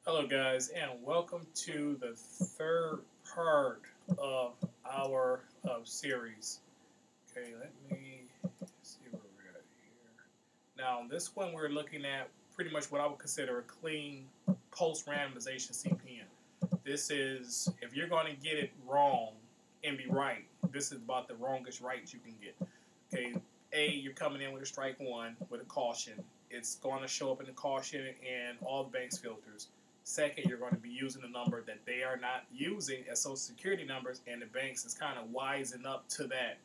Hello, guys, and welcome to the third part of our series. Okay, let me see where we're at here. Now, this one we're looking at pretty much what I would consider a clean post randomization CPN. This is, if you're going to get it wrong and be right, this is about the wrongest rights you can get. Okay, you're coming in with a strike one with a caution. It's going to show up in the caution and all the bank's filters. Second, you're going to be using a number that they are not using as Social Security numbers, and the banks is kind of wising up to that,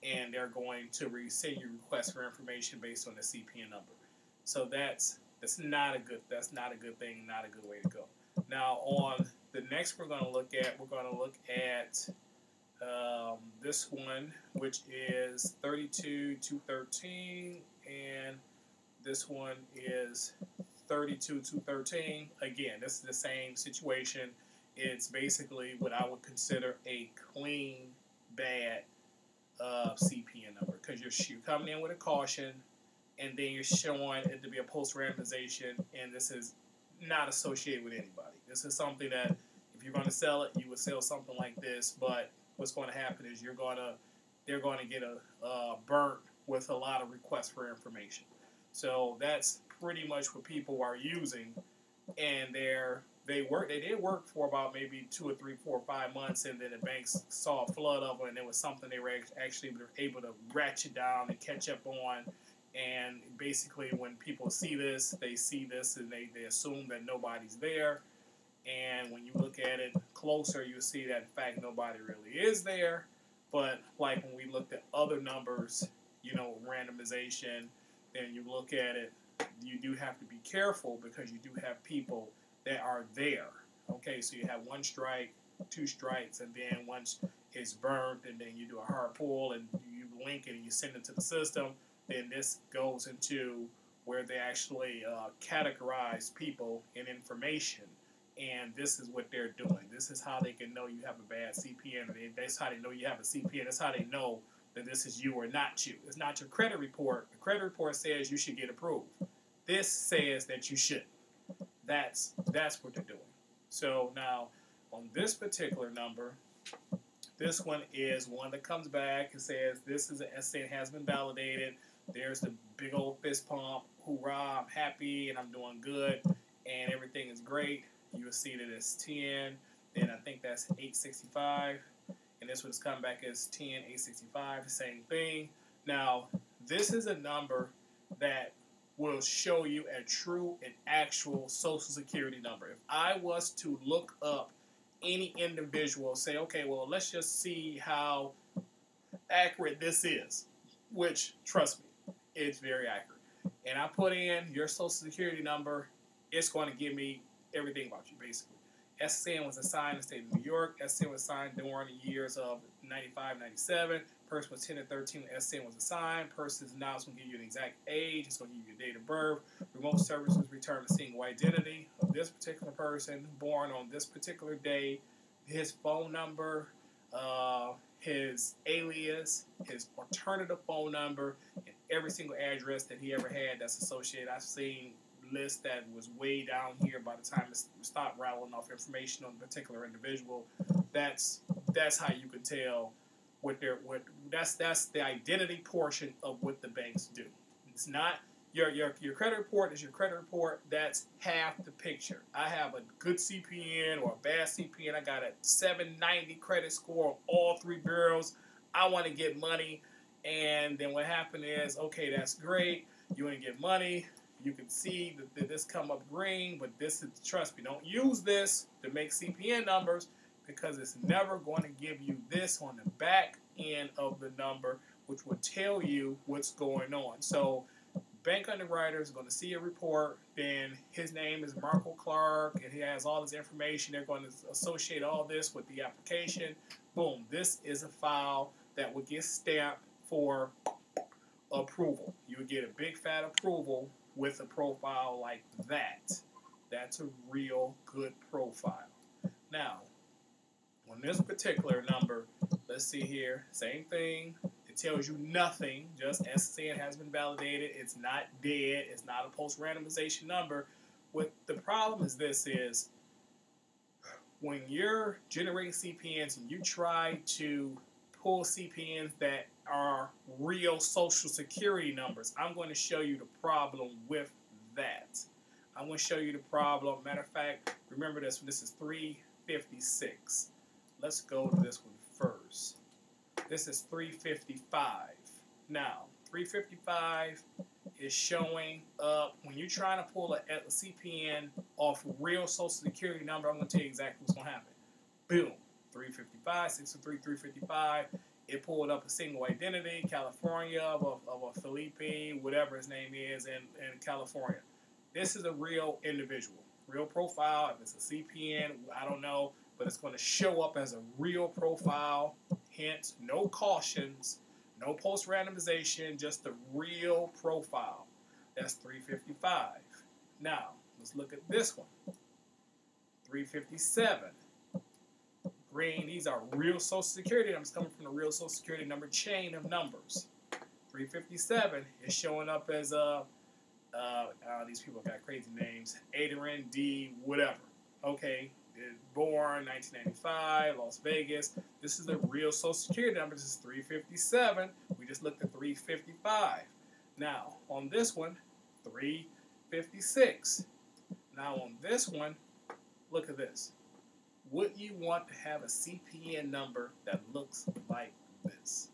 and they're going to send you requests for information based on the CPN number. So that's not a good thing, not a good way to go. Now, on the next we're going to look at this one, which is 32,213, and this one is 32,213. Again, this is the same situation. It's basically what I would consider a clean, bad CPN number because you're coming in with a caution, and then you're showing it to be a post randomization, and this is not associated with anybody. This is something that if you're going to sell it, you would sell something like this, but what's going to happen is they're going to get burnt with a lot of requests for information. So that's pretty much what people are using, and they did work for about maybe 2 or 3, 4, or 5 months, and then the banks saw a flood of them, and it was something they were actually able to ratchet down and catch up on. And basically, when people see this, and they assume that nobody's there. And when you look at it closer, you see that in fact nobody really is there. But like when we looked at other numbers, randomization, then you look at it, you do have to be careful because you do have people that are there. Okay, so you have one strike, two strikes, and then once it's burned, and then you do a hard pull and you link it and you send it to the system, then this goes into where they actually categorize people and information. And this is what they're doing. This is how they can know you have a bad CPN. That's how they know you have a CPN. That's how they know that this is you or not you. It's not your credit report. The credit report says you should get approved. This says that you shouldn't. That's what they're doing. So now, on this particular number, this one is one that comes back and says this is an SN has been validated. There's the big old fist pump. Hoorah, I'm happy and I'm doing good and everything is great. You will see that it's 10, then I think that's 865, and this one's come back as 10, 865, same thing. Now, this is a number that will show you a true and actual Social Security number. If I was to look up any individual, say, okay, well, let's just see how accurate this is, which, trust me, it's very accurate. And I put in your Social Security number, it's going to give me everything about you, basically. SN was assigned in the state of New York. SN was assigned during the years of 95, 97. Person was 10 and 13 when SN was assigned. Person is now going to give you an exact age. It's going to give you your date of birth. Remote services return a single identity of this particular person born on this particular day. His phone number, his alias, his alternative phone number, and every single address that he ever had that's associated. I've seen list that was way down here by the time it stopped rattling off information on a particular individual. That's how you can tell that's the identity portion of what the banks do. It's not your credit report is your credit report. That's half the picture. I have a good CPN or a bad CPN. I got a 790 credit score on all three bureaus. I want to get money, and then what happened is, okay, that's great. You want to get money. You can see that this come up green, but this is, trust me, don't use this to make CPN numbers because it's never going to give you this on the back end of the number, which will tell you what's going on. So bank underwriter is going to see a report, then his name is Marco Clark, and he has all this information. They're going to associate all this with the application. Boom, this is a file that will get stamped for approval. You would get a big fat approval with a profile like that. That's a real good profile. Now, on this particular number, let's see here, same thing. It tells you nothing, just SSN has been validated. It's not dead. It's not a post-randomization number. what the problem is this is when you're generating CPNs and you try to pull CPNs that are real social security numbers, I'm going to show you the problem with that. I'm going to show you the problem. Matter of fact, remember this one. This is 356. Let's go to this one first. This is 355. Now, 355 is showing up when you're trying to pull a CPN off real social security number. I'm going to tell you exactly what's going to happen. Boom. 355, 603, 355. It pulled up a single identity, California, of a Felipe, whatever his name is, in California. This is a real individual, real profile. If it's a CPN, I don't know, but it's going to show up as a real profile. Hence, no cautions, no post-randomization, just a real profile. That's 355. Now, let's look at this one. 357. Green, these are real Social Security numbers coming from the real Social Security number chain of numbers. 357 is showing up as these people got crazy names. Adrian D. whatever. Okay, born 1995, Las Vegas. This is the real Social Security number. This is 357. We just looked at 355. Now, on this one, 356. Now, on this one, look at this. Would you want to have a CPN number that looks like this?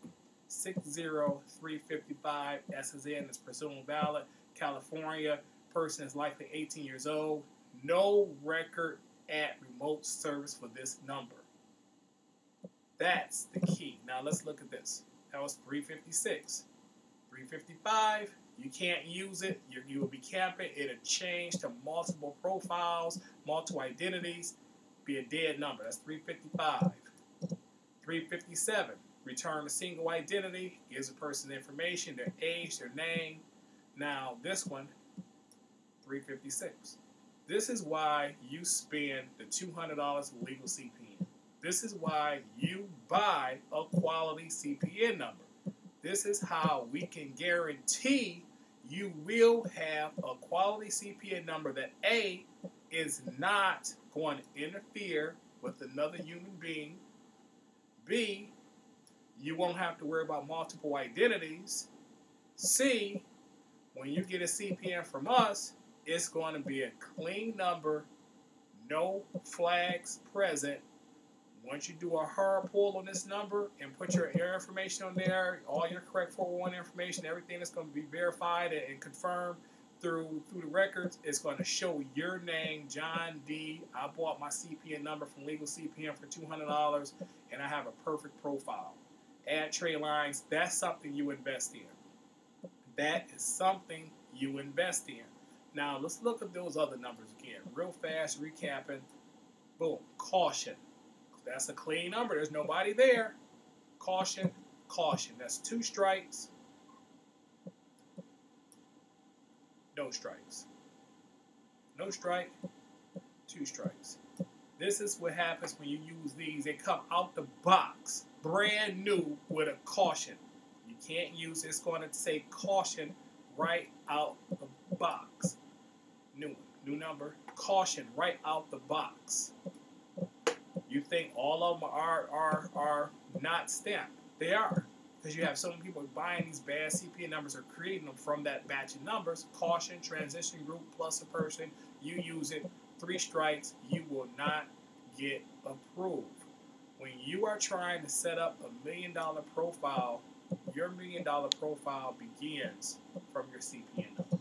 60355, S is in, is presumed valid. California, person is likely 18 years old. No record at remote service for this number. That's the key. Now let's look at this. That was 356. 355, you can't use it. You will be camping. It'll change to multiple profiles, multiple identities. Be a dead number. That's 355. 357, return a single identity, gives a person information, their age, their name. Now this one, 356. This is why you spend the $200 for legal CPN. This is why you buy a quality CPN number. This is how we can guarantee you will have a quality CPN number that A, is not going to interfere with another human being. B, you won't have to worry about multiple identities. C, when you get a CPN from us, it's going to be a clean number, no flags present. Once you do a hard pull on this number and put your information on there, all your correct 401 information, everything that's going to be verified and confirmed through the records, it's going to show your name, John D. I bought my CPN number from Legal CPN for $200, and I have a perfect profile. Add trade lines, that's something you invest in. That is something you invest in. Now, let's look at those other numbers again. Real fast, recapping. Boom, caution. That's a clean number. There's nobody there. Caution, caution. That's 2 strikes. No strikes. No strike, 2 strikes. This is what happens when you use these. They come out the box, brand new, with a caution. You can't use it. It's going to say caution right out the box. New number, caution right out the box. You think all of them are not stamped. They are. Because you have so many people buying these bad CPN numbers or creating them from that batch of numbers. Caution, transition group, plus a person. You use it, 3 strikes, you will not get approved. When you are trying to set up a $1 million profile, your $1 million profile begins from your CPN number.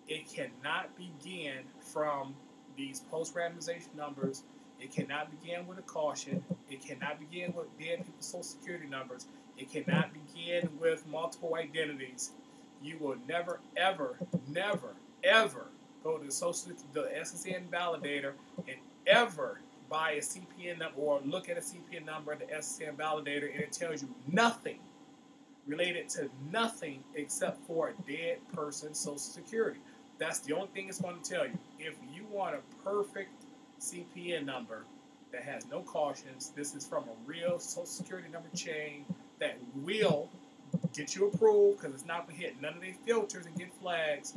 It cannot begin from these post-randomization numbers. It cannot begin with a caution. It cannot begin with dead people's social security numbers. It cannot begin with multiple identities. You will never, ever, never, ever go to the SSN validator and ever buy a CPN number or look at a CPN number at the SSN validator and it tells you nothing related to nothing except for a dead person's social security. That's the only thing it's going to tell you. If you want a perfect CPN number that has no cautions, this is from a real social security number chain that will get you approved because it's not going to hit none of these filters and get flags.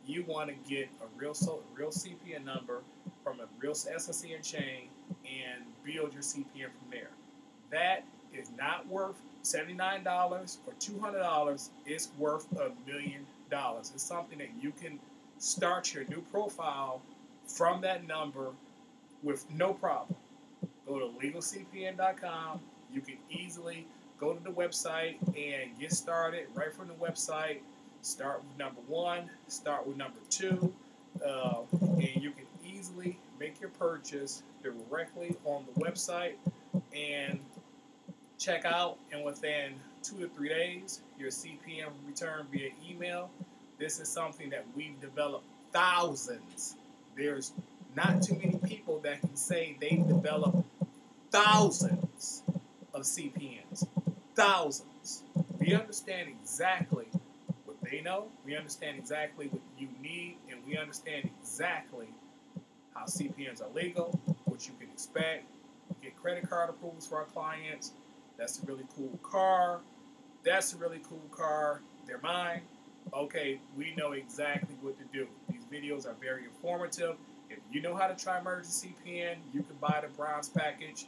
you want to get a real CPN number from a real SSN chain and build your CPN from there. That is not worth $79 or $200. It's worth $1 million. It's something that you can start your new profile from that number with no problem. Go to legalcpn.com. You can easily go to the website and get started right from the website. Start with number 1, start with number 2, and you can easily make your purchase directly on the website and check out. And within 2 to 3 days, your CPN will return via email. This is something that we've developed thousands. There's not too many people that can say they've developed thousands of CPNs. Thousands. We understand exactly what they know. We understand exactly what you need. And we understand exactly how CPNs are legal, what you can expect. We get credit card approvals for our clients. That's a really cool car. That's a really cool car. They're mine. Okay, we know exactly what to do. These videos are very informative. If you know how to try merge a CPN, you can buy the bronze package.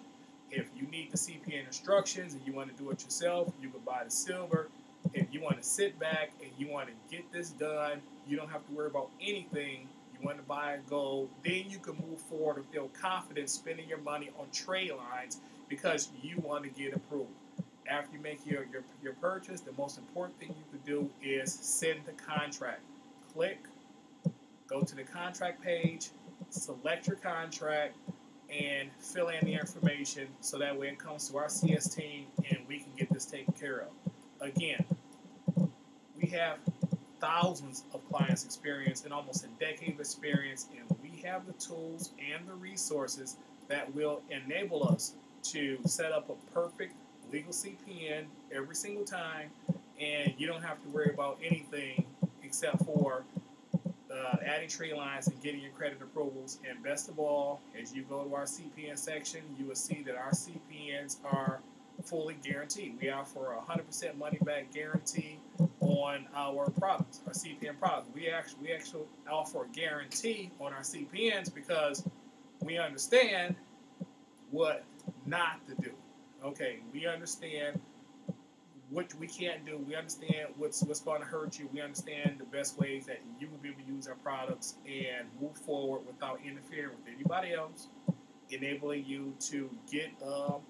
If you need the CPN instructions and you want to do it yourself, you can buy the silver. If you want to sit back and you want to get this done, you don't have to worry about anything. You want to buy gold, then you can move forward and feel confident spending your money on trade lines because you want to get approved. After you make your purchase, the most important thing you can do is send the contract. Click, go to the contract page, select your contract, and fill in the information so that way it comes to our CS team and we can get this taken care of. Again, we have thousands of clients' experience and almost a decade of experience, and we have the tools and the resources that will enable us to set up a perfect legal CPN every single time, and you don't have to worry about anything except for adding trade lines and getting your credit approvals. And best of all, as you go to our CPN section, you will see that our CPNs are fully guaranteed. We offer a 100% money back guarantee on our products, our CPN products. We actually offer a guarantee on our CPNs because we understand what not to do. Okay, we understand what we can't do. We understand what's going to hurt you. We understand the best ways that you will be able to use our products and move forward without interfering with anybody else, enabling you to get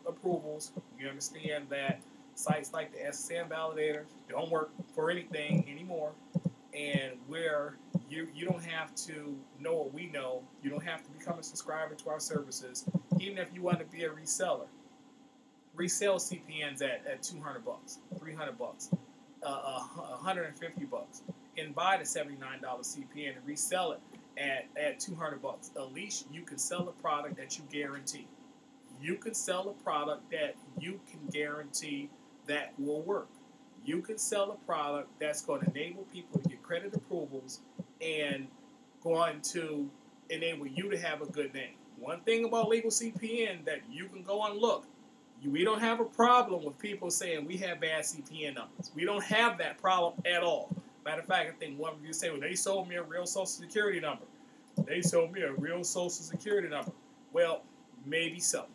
approvals. We understand that sites like the SSN validator don't work for anything anymore, and where you don't have to know what we know. You don't have to become a subscriber to our services, even if you want to be a reseller. Resell CPNs at $200, $300, $150, and buy the $79 CPN and resell it at $200. At least you can sell a product that you guarantee. You can sell a product that you can guarantee that will work. You can sell a product that's going to enable people to get credit approvals and going to enable you to have a good name. One thing about Legal CPN that you can go and look. We don't have a problem with people saying we have bad CPN numbers. We don't have that problem at all. Matter of fact, I think one of you say, well, they sold me a real Social Security number. They sold me a real Social Security number. Well, maybe so.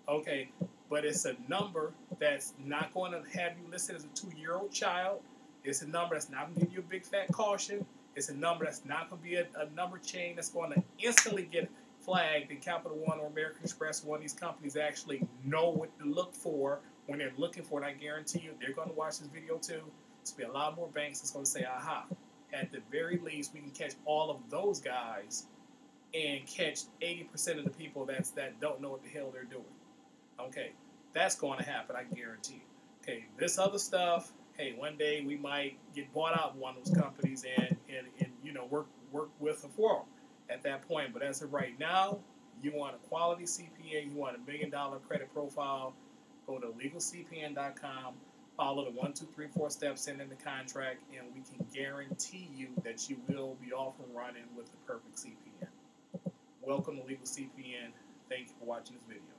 Okay, but it's a number that's not going to have you listed as a 2-year-old child. It's a number that's not going to give you a big fat caution. It's a number that's not going to be a number chain that's going to instantly get flagged, and Capital One or American Express, one of these companies actually know what to look for when they're looking for it. I guarantee you they're going to watch this video too. There's going to be a lot more banks that's going to say, aha, at the very least we can catch all of those guys and catch 80% of the people that don't know what the hell they're doing. Okay, that's going to happen, I guarantee you. Okay, this other stuff, hey, one day we might get bought out by one of those companies and you know, work with a firm at that point. But as of right now, you want a quality CPA, you want $1 million credit profile, go to legalcpn.com, follow the 1, 2, 3, 4 steps in the contract, and we can guarantee you that you will be off and running with the perfect CPN. Welcome to Legal CPN. Thank you for watching this video.